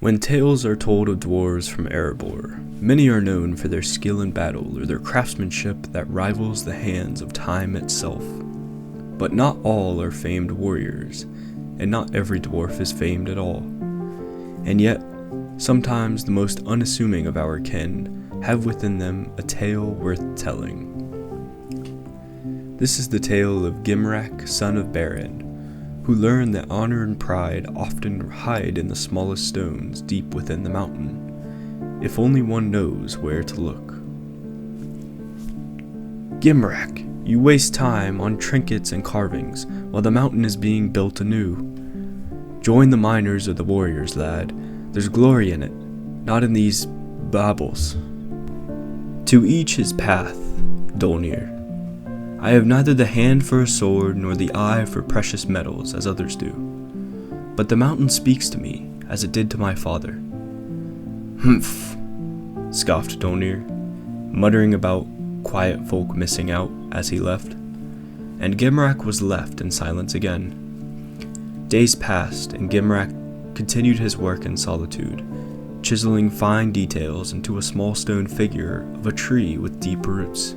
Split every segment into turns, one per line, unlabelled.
When tales are told of dwarves from Erebor, many are known for their skill in battle or their craftsmanship that rivals the hands of time itself. But not all are famed warriors, and not every dwarf is famed at all. And yet, sometimes the most unassuming of our kin have within them a tale worth telling. This is the tale of Gimrak, son of Baron, who learned that honor and pride often hide in the smallest stones deep within the mountain, if only one knows where to look. Gimrak, you waste time on trinkets and carvings while the mountain is being built anew. Join the miners or the warriors, lad. There's glory in it, not in these baubles. To each his path, Dolnir. I have neither the hand for a sword nor the eye for precious metals as others do. But the mountain speaks to me as it did to my father. Humph, scoffed Dolnir, muttering about quiet folk missing out as he left. And Gimrak was left in silence again. Days passed and Gimrak continued his work in solitude, chiseling fine details into a small stone figure of a tree with deep roots.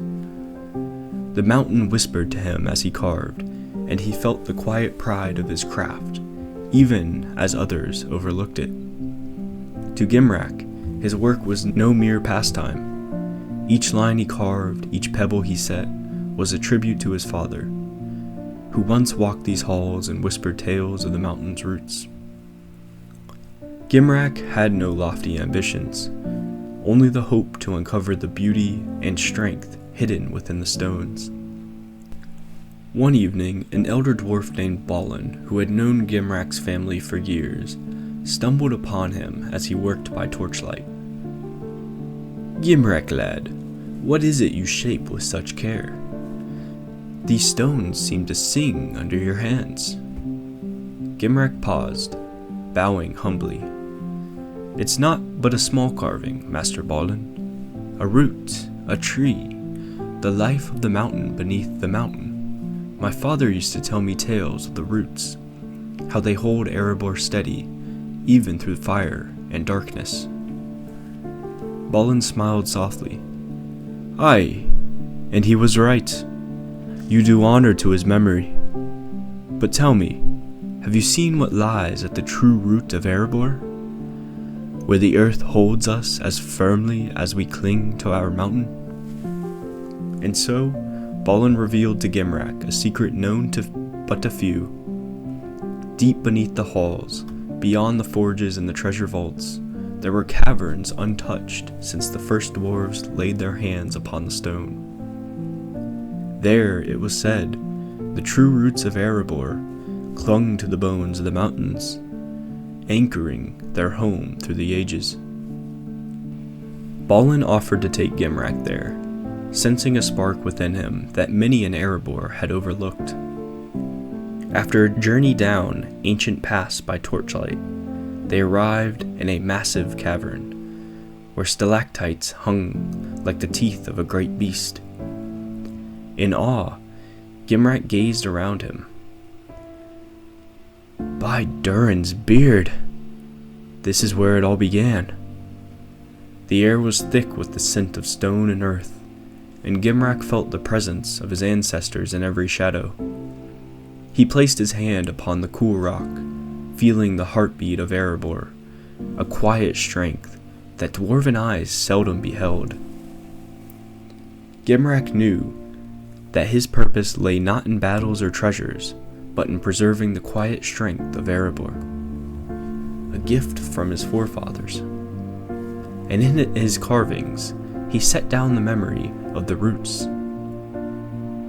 The mountain whispered to him as he carved, and he felt the quiet pride of his craft, even as others overlooked it. To Gimrak, his work was no mere pastime. Each line he carved, each pebble he set, was a tribute to his father, who once walked these halls and whispered tales of the mountain's roots. Gimrak had no lofty ambitions, only the hope to uncover the beauty and strength hidden within the stones. One evening, an elder dwarf named Balin, who had known Gimrak's family for years, stumbled upon him as he worked by torchlight. Gimrak, lad, what is it you shape with such care? These stones seem to sing under your hands. Gimrak paused, bowing humbly. It's not but a small carving, Master Balin. A root, a tree, the life of the mountain beneath the mountain. My father used to tell me tales of the roots, how they hold Erebor steady, even through fire and darkness. Balin smiled softly. Aye, and he was right. You do honor to his memory. But tell me, have you seen what lies at the true root of Erebor? Where the earth holds us as firmly as we cling to our mountain? And so, Balin revealed to Gimrak a secret known to but a few. Deep beneath the halls, beyond the forges and the treasure vaults, there were caverns untouched since the first dwarves laid their hands upon the stone. There, it was said, the true roots of Erebor clung to the bones of the mountains, anchoring their home through the ages. Balin offered to take Gimrak there, sensing a spark within him that many in Erebor had overlooked. After a journey down ancient paths by torchlight, they arrived in a massive cavern, where stalactites hung like the teeth of a great beast. In awe, Gimrak gazed around him. By Durin's beard! This is where it all began. The air was thick with the scent of stone and earth, and Gimrak felt the presence of his ancestors in every shadow. He placed his hand upon the cool rock, feeling the heartbeat of Erebor, a quiet strength that dwarven eyes seldom beheld. Gimrak knew that his purpose lay not in battles or treasures, but in preserving the quiet strength of Erebor, a gift from his forefathers. And in his carvings, he set down the memory of the roots,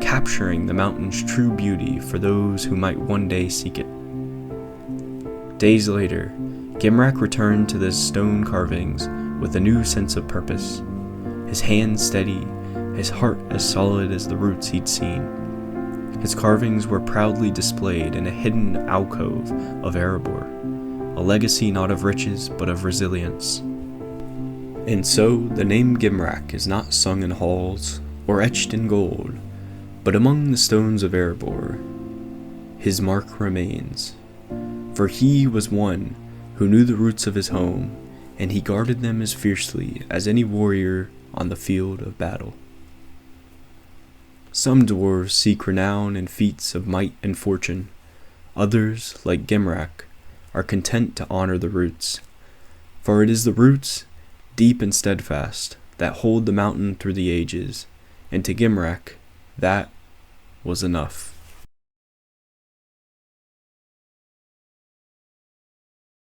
capturing the mountain's true beauty for those who might one day seek it. Days later, Gimrak returned to the stone carvings with a new sense of purpose, his hands steady, his heart as solid as the roots he'd seen. His carvings were proudly displayed in a hidden alcove of Erebor, a legacy not of riches but of resilience. And so the name Gimrak is not sung in halls or etched in gold, but among the stones of Erebor, his mark remains. For he was one who knew the roots of his home, and he guarded them as fiercely as any warrior on the field of battle. Some dwarves seek renown and feats of might and fortune. Others, like Gimrak, are content to honor the roots. For it is the roots, deep and steadfast, that hold the mountain through the ages, and to Gimrak, that was enough.